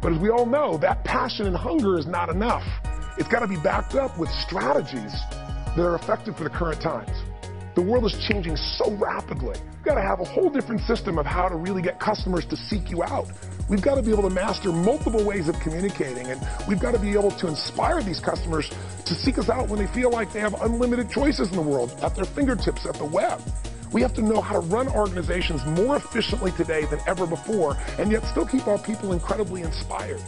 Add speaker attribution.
Speaker 1: But as we all know, that passion and hunger is not enough. It's got to be backed up with strategies that are effective for the current times. The world is changing so rapidly. We've got to have a whole different system of how to really get customers to seek you out. We've got to be able to master multiple ways of communicating, and we've got to be able to inspire these customers to seek us out when they feel like they have unlimited choices in the world, at their fingertips, at the web. We have to know how to run organizations more efficiently today than ever before, and yet still keep our people incredibly inspired.